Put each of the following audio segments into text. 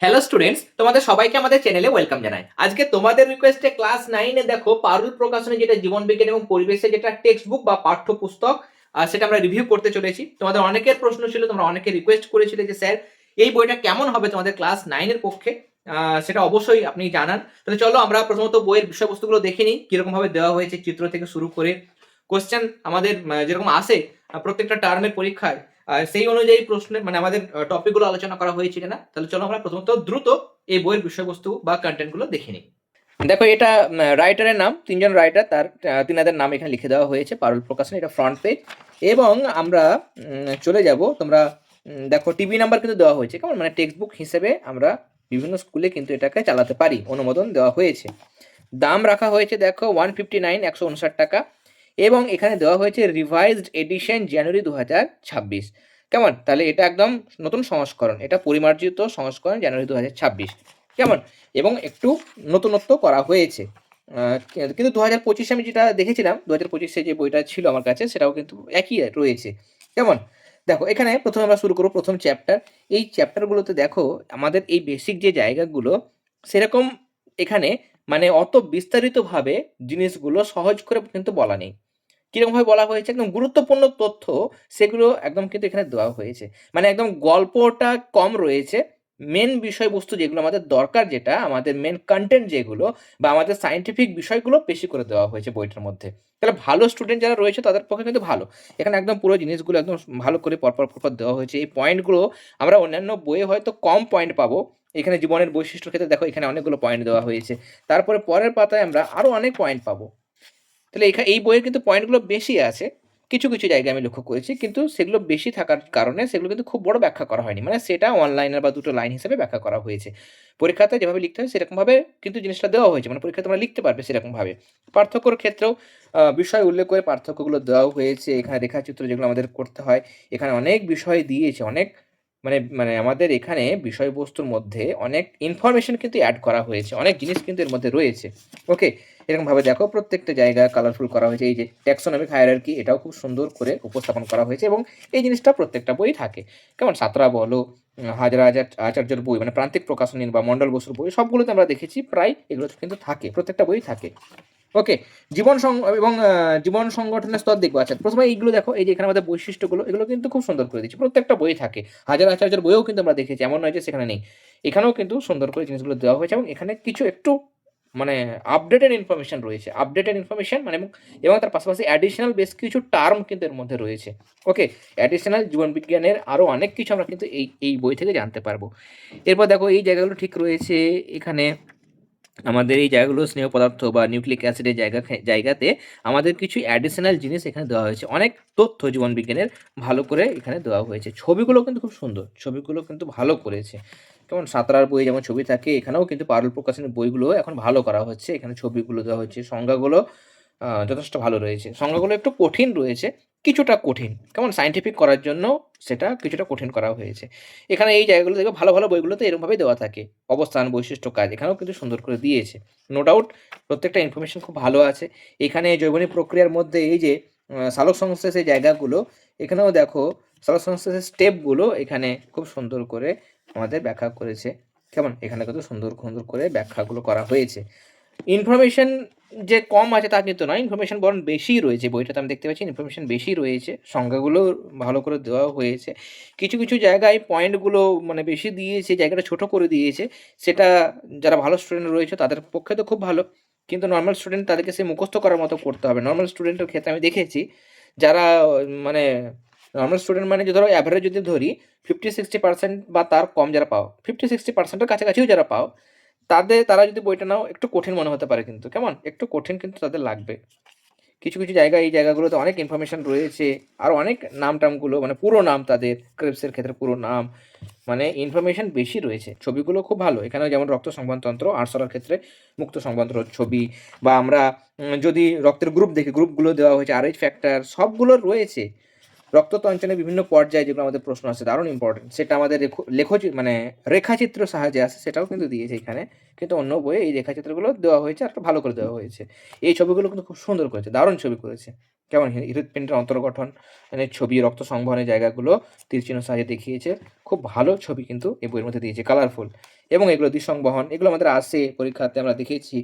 Hello students, তোমাদের সবাইকে আমাদের চ্যানেলে ওয়েলকাম জানাই। আজকে তোমাদের রিকোয়েস্টে ক্লাস 9-এ দেখো পারুল প্রকাশনী যেটা জীবন বিজ্ঞান এবং পরিবেশে যেটা টেক্সট বুক বা পাঠ্যপুস্তক, সেটা আমরা রিভিউ করতে চলেছি। তোমাদের অনেকের প্রশ্ন ছিল, তোমরা অনেকে রিকোয়েস্ট করেছিলে যে স্যার এই বইটা কেমন হবে তোমাদের ক্লাস 9-এর পক্ষে। সেটা অবশ্যই আপনি জানান। তাহলে চলো আমরা প্রথমত বইয়ের বিষয়বস্তুগুলো দেখে নিই, কিরকম ভাবে দেওয়া হয়েছে চিত্র থেকে শুরু করে কোশ্চেন আমাদের যেরকম আসে প্রত্যেকটা টার্মের পরীক্ষায়, সেই অনুযায়ী প্রশ্নে মানে আমাদের টপিকগুলো আলোচনা করা হয়েছে কিনা। তাহলে চলো আমরা প্রথমত দ্রুত এই বইয়ের বিষয়বস্তু বা কন্টেন্টগুলো দেখে নিই। দেখো, এটা রাইটারের নাম, তিনজন রাইটার, তার তিনাদের নাম এখানে লিখে দেওয়া হয়েছে, পারুল প্রকাশনী, এটা ফ্রন্ট পেজ। এবং আমরা চলে যাব, তোমরা দেখো টিভি নাম্বার কিন্তু দেওয়া হয়েছে, কেমন মানে টেক্সট বুক হিসেবে আমরা বিভিন্ন স্কুলে কিন্তু এটাকে চালাতে পারি, অনুমোদন দেওয়া হয়েছে। দাম রাখা হয়েছে দেখো 159, 159 টাকা। এবং এখানে দেওয়া হয়েছে রিভাইজড এডিশন জানুয়ারি 2026। কেমন, তাহলে এটা একদম নতুন সংস্করণ, এটা পরিমার্জিত সংস্করণ জানুয়ারি 2026, কেমন। এবং একটু নতুনত্ব করা হয়েছে। কিন্তু 2025 আমি যেটা দেখেছিলাম, 2025 যে বইটা ছিল আমার কাছে, সেটাও কিন্তু একই রয়েছে, কেমন। দেখো এখানে প্রথমে আমরা শুরু করবো প্রথম চ্যাপ্টার। এই চ্যাপ্টারগুলোতে দেখো আমাদের এই বেসিক যে জায়গাগুলো সেরকম এখানে মানে অত বিস্তারিতভাবে জিনিসগুলো সহজ করে কিন্তু বলা নেই। কিরকমভাবে বলা হয়েছে, একদম গুরুত্বপূর্ণ তথ্য সেগুলো একদম কিন্তু এখানে দেওয়া হয়েছে। মানে একদম গল্পটা কম রয়েছে, মেন বিষয়বস্তু যেগুলো আমাদের দরকার, যেটা আমাদের মেন কন্টেন্ট যেগুলো বা আমাদের সায়েন্টিফিক বিষয়গুলো বেশি করে দেওয়া হয়েছে বইটার মধ্যে। তাহলে ভালো স্টুডেন্ট যারা রয়েছে তাদের পক্ষে কিন্তু ভালো। এখানে একদম পুরো জিনিসগুলো একদম ভালো করে পরপর দেওয়া হয়েছে। এই পয়েন্টগুলো আমরা অন্যান্য বইয়ে হয়তো কম পয়েন্ট পাবো, এখানে জীবনের বৈশিষ্ট্যর ক্ষেত্রে দেখো এখানে অনেকগুলো পয়েন্ট দেওয়া হয়েছে। তারপরে পরের পাতায় আমরা আরও অনেক পয়েন্ট পাবো। তাহলে এই বইয়ের কিন্তু পয়েন্টগুলো বেশি আছে। কিছু কিছু জায়গায় আমি লক্ষ্য করেছি, কিন্তু সেগুলো বেশি থাকার কারণে সেগুলো কিন্তু খুব বড় ব্যাখ্যা করা হয়নি, মানে সেটা অনলাইনের বা দুটো লাইন হিসেবে ব্যাখ্যা করা হয়েছে। পরীক্ষাতে যেভাবে লিখতে হয় সেরকমভাবে কিন্তু জিনিসটা দেওয়া হয়েছে, মানে পরীক্ষাতে তোমরা লিখতে পারবে সেরকমভাবে। পার্থক্যর ক্ষেত্রেও বিষয় উল্লেখ করে পার্থক্যগুলো দেওয়া হয়েছে। এখানে রেখাচিত্র যেগুলো আমাদের করতে হয়, এখানে অনেক বিষয় দিয়েছে, অনেক মানে মানে আমাদের এখানে বিষয়বস্তুর মধ্যে অনেক ইনফরমেশন কিন্তু অ্যাড করা হয়েছে, অনেক জিনিস কিন্তু এর মধ্যে রয়েছে। ওকে, এরকমভাবে দেখো প্রত্যেকটা জায়গা কালারফুল করা হয়েছে। এই যে ট্যাক্সোনমিক হায়ারার্কি, এটাও খুব সুন্দর করে উপস্থাপন করা হয়েছে, এবং এই জিনিসটা প্রত্যেকটা বই থাকে, কেমন সাঁতরা বলো, হাজার হাজার আচার্যের বই, মানে প্রান্তিক প্রকাশনী বা মন্ডল বসুর বই, সবগুলোতে আমরা দেখেছি প্রায় এগুলো কিন্তু থাকে, প্রত্যেকটা বই থাকে। ওকে, এবং জীবন সংগঠনের স্তর দেখবো। আচ্ছা, প্রথমে এইগুলো দেখো, এই যে এখানে আমাদের বৈশিষ্ট্যগুলো, এগুলো কিন্তু খুব সুন্দর করে দিচ্ছি, প্রত্যেকটা বই থাকে। হাজার আচার্যের বইও কিন্তু আমরা দেখেছি, এমন নয় যে সেখানে নেই। এখানেও কিন্তু সুন্দর করে জিনিসগুলো দেওয়া হয়েছে, এবং এখানে কিছু একটু মানে আপডেটেড ইনফরমেশন রয়েছে, আপডেটেড ইনফরমেশন মানে, এবং তার পাশাপাশি অ্যাডিশনাল বেশ কিছু টার্ম কিন্তু এর মধ্যে রয়েছে। ওকে, অ্যাডিশনাল জীবনবিজ্ঞানের আরও অনেক কিছু আমরা কিন্তু এই বই থেকে জানতে পারবো। এরপর দেখো এই জায়গাগুলো ঠিক রয়েছে। এখানে আমাদের এই জায়গাগুলো স্নেহ পদার্থ বা নিউক্লিক অ্যাসিডের জায়গাতে আমাদের কিছু অ্যাডিশনাল জিনিস এখানে দেওয়া হয়েছে, অনেক তথ্য জীবনবিজ্ঞানের ভালো করে এখানে দেওয়া হয়েছে। ছবিগুলো কিন্তু খুব সুন্দর, ছবিগুলো কিন্তু ভালো করেছে, কেমন সাঁতরার বই যেমন ছবি থাকে, এখানেও কিন্তু পারুল প্রকাশনের বইগুলো এখন ভালো করা হচ্ছে। এখানে ছবিগুলো দেওয়া হচ্ছে, সংজ্ঞাগুলো যথেষ্ট ভালো রয়েছে। সংজ্ঞাগুলো একটু কঠিন রয়েছে, কিছুটা কঠিন, কেমন সায়েন্টিফিক করার জন্য সেটা কিছুটা কঠিন করা হয়েছে। এখানে এই জায়গাগুলো দেখবে ভালো ভালো বইগুলোতে এরকমভাবেই দেওয়া থাকে, অবস্থান, বৈশিষ্ট্য, কাজ, এখানেও কিন্তু সুন্দর করে দিয়েছে। নো ডাউট প্রত্যেকটা ইনফরমেশন খুব ভালো আছে। এখানে জৈবনিক প্রক্রিয়ার মধ্যে এই যে সালোক সংশ্লেষের জায়গাগুলো, এখানেও দেখো সালোক সংশ্লেষের স্টেপগুলো এখানে খুব সুন্দর করে আমাদের ব্যাখ্যা করেছে, কেমন এখানে কিন্তু সুন্দর সুন্দর করে ব্যাখ্যাগুলো করা হয়েছে। ইনফরমেশন যে কম আছে তা কিন্তু নয়, ইনফরমেশন বরং বেশিই রয়েছে বইটাতে, আমি দেখতে পাচ্ছি ইনফরমেশন বেশি রয়েছে, সংজ্ঞাগুলো ভালো করে দেওয়া হয়েছে। কিছু কিছু জায়গায় পয়েন্টগুলো মানে বেশি দিয়েছে, জায়গাটা ছোট করে দিয়েছে, সেটা যারা ভালো স্টুডেন্ট রয়েছে তাদের পক্ষে তো খুব ভালো, কিন্তু নর্মাল স্টুডেন্ট তাদেরকে সে মুখস্থ করার মতো করতে হবে। নর্মাল স্টুডেন্টের ক্ষেত্রে আমি দেখেছি যারা মানে নর্মাল স্টুডেন্ট মানে যে ধরো অ্যাভারেজ যদি ধরি 50-60% বা তার কম যারা পাও, 50-60%-এর কাছাকাছিও যারা পাও, তারা যদি বইটা নাও একটু কঠিন মনে হতে পারে, কিন্তু কেমন একটু কঠিন কিন্তু তাদের লাগবে। কিছু কিছু জায়গায় এই জায়গাগুলোতে অনেক ইনফরমেশন রয়েছে, আর অনেক নাম টামগুলো মানে পুরো নাম তাদের, ক্রেবসের ক্ষেত্রে পুরো নাম, মানে ইনফরমেশন বেশি রয়েছে। ছবিগুলো খুব ভালো, এখানেও যেমন রক্ত সংবহনতন্ত্র, আরশোলার ক্ষেত্রে মুক্ত সংবহনতন্ত্র ছবি, বা আমরা যদি রক্তের গ্রুপ দেখি, গ্রুপগুলো দেওয়া হয়েছে, আরএইচ ফ্যাক্টর সবগুলো রয়েছে। রক্ততঞ্চনের বিভিন্ন পর্যায়ে যেগুলো আমাদের প্রশ্ন আছে দারুণ ইম্পর্টেন্ট, সেটা আমাদের মানে রেখাচিত্র সাহায্যে আসে, সেটাও কিন্তু দিয়েছে এখানে। কিন্তু অন্য বইয়ে এই রেখাচিত্রগুলো দেওয়া হয়েছে আর একটু ভালো করে দেওয়া হয়েছে। এই ছবিগুলো কিন্তু খুব সুন্দর করেছে, দারুণ ছবি করেছে। কেমন হৃৎপিণ্ডের অন্তর্গঠন মানে ছবি, রক্ত সংবহনের জায়গাগুলো তীরচিহ্ন সাহায্যে দেখিয়েছে। খুব ভালো ছবি কিন্তু এই বইয়ের মধ্যে দিয়েছে, কালারফুল। এবং এগুলো দিসংবহন, এগুলো আমাদের আসে পরীক্ষাতে, আমরা দেখেছি।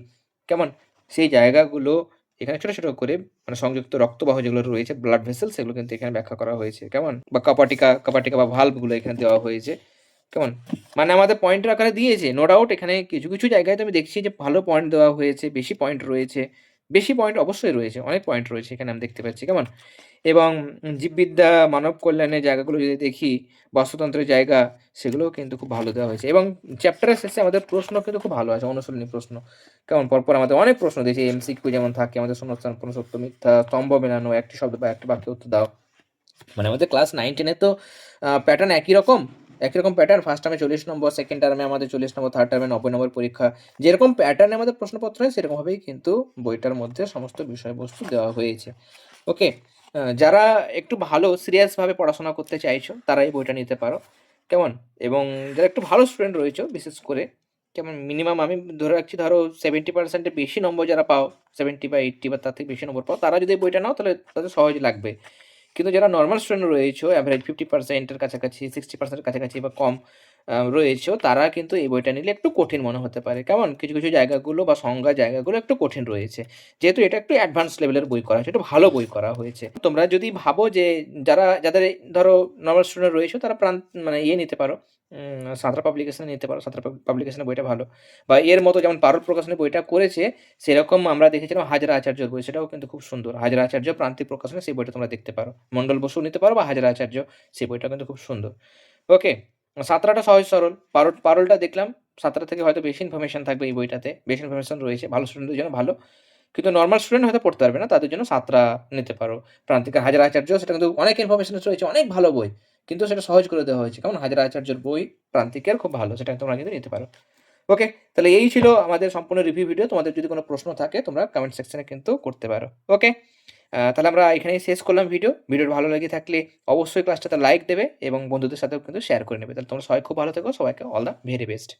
কেমন সেই জায়গাগুলো এখানে ছোট, ছোট করে মানে সংযুক্ত রক্তবাহ যেগুলো রয়েছে, ব্লাড ভেসেল, সেগুলো কিন্তু এখানে ব্যাখ্যা করা হয়েছে। কেমন? বা কপাটিকা বা ভালভগুলো এখানে দেওয়া হয়েছে। কেমন? মানে আমাদের পয়েন্টের আকারে দিয়েছে। নো ডাউট এখানে কিছু, কিছু জায়গায় তো আমি দেখছি যে ভালো পয়েন্ট দেওয়া হয়েছে, বেশি পয়েন্ট রয়েছে। বেশি পয়েন্ট অবশ্যই রয়েছে, অনেক পয়েন্ট রয়েছে এখানে আমি দেখতে পাচ্ছি। কেমন? এবং জীববিদ্যা, মানব কল্যাণের জায়গাগুলো যদি দেখি, বাস্তুতন্ত্রের জায়গা, সেগুলোও কিন্তু খুব ভালো দেওয়া হয়েছে। এবং চ্যাপ্টারের শেষে আমাদের প্রশ্ন কিন্তু খুব ভালো আছে, অনুশীলনী প্রশ্ন। কেমন? পরপর আমাদের অনেক প্রশ্ন দিয়েছে, এমসিকিউ যেমন থাকে আমাদের শূন্যস্থান পূরণ, সত্য মিথ্যা, স্তম্ভ মেলানো, একটি শব্দ বা একটি বাক্যে উত্তর দাও। মানে আমাদের ক্লাস 9-10 এ তো প্যাটার্ন একই রকম। একই রকম প্যাটার্ন। ফার্স্ট টার্মে 40 নম্বর, সেকেন্ড টার্মে আমাদের 40 নম্বর, থার্ড টার্মে 90 নম্বর পরীক্ষা। যেরকম প্যাটার্নে আমাদের প্রশ্নপত্র হয় সেরকমভাবেই কিন্তু বইটার মধ্যে সমস্ত বিষয়বস্তু দেওয়া হয়েছে। ওকে? যারা একটু ভালো সিরিয়াসভাবে পড়াশোনা করতে চাইছো, তারা এই বইটা নিতে পারো। কেমন? এবং যারা একটু ভালো স্টুডেন্ট রয়েছো বিশেষ করে, যেমন মিনিমাম আমি ধরে রাখছি, ধরো 70% এর বেশি নম্বর যারা পাও, 70 বা 80 বা তার থেকে বেশি নম্বর পাও, তারা যদি এই বইটা নাও তাহলে তাদের সহজ লাগবে। কিন্তু যারা নরমাল স্টুডেন্ট রয়েছো, এভারেজ 50% এর কাছাকাছি, 60% এর কাছাকাছি বা কম রয়েছো, তারা কিন্তু এই বইটা নিলে একটু কঠিন মনে হতে পারে। কেমন? কিছু, কিছু জায়গাগুলো বা সংজ্ঞার জায়গাগুলো একটু কঠিন রয়েছে। যেহেতু এটা একটু অ্যাডভান্স লেভেলের বই করা হয়েছে, একটু ভালো বই করা হয়েছে। তোমরা যদি ভাবো যে যাদের এই ধরো নরমাল স্টুডেন্ট রয়েছো, তারা মানে নিতে পারো, সাঁতরা পাবলিকেশনে নিতে পারো। সাঁতরা পাবলিকেশনের বইটা ভালো। বা এর মতো যেমন পারুল প্রকাশনের বইটা করেছে, সেরকম আমরা দেখেছিলাম হাজরা আচার্যর বই, সেটাও কিন্তু খুব সুন্দর। হাজরা আচার্য প্রান্তিক প্রকাশনে সেই বইটা তোমরা দেখতে পারো। মন্ডল বসু নিতে পারো বা হাজরা আচার্য, সেই বইটা কিন্তু খুব সুন্দর। ওকে? সাঁতরাটা সহজ সরল। পারুলটা দেখলাম, সাঁতরা থেকে হয়তো বেশি ইনফরমেশন থাকবে এই বইটাতে। বেশি ইনফরমেশন রয়েছে, ভালো স্টুডেন্টদের জন্য ভালো। কিন্তু নরমাল স্টুডেন্ট হয়তো পড়তে পারবে না, তাদের জন্য সাঁতরা নিতে পারো। প্রান্তিকের হাজরা আচার্য, সেটা কিন্তু অনেক ইনফরমেশন রয়েছে, অনেক ভালো বই। কিন্তু সেটা সহজ করে দেওয়া হয়েছে। কেমন? হাজরা আচার্যর বই প্রান্তিকের খুব ভালো, সেটা তোমরা কিন্তু নিতে পারো। ওকে? তাহলে এই ছিল আমাদের সম্পূর্ণ রিভিউ ভিডিও। তোমাদের যদি কোনো প্রশ্ন থাকে তোমরা কমেন্ট সেকশনে কিন্তু করতে পারো। ওকে? তাহলে আমরা এখানেই শেষ করলাম ভিডিও। ভিডিওটা ভালো লেগে থাকলে অবশ্যই ক্লাসটাতে লাইক দেবে এবং বন্ধুদের সাথেও কিন্তু শেয়ার করে নেবে। তাহলে তোমরা সবাই খুব ভালো থেকো। সবাইকে অল দ্য ভেরি বেস্ট।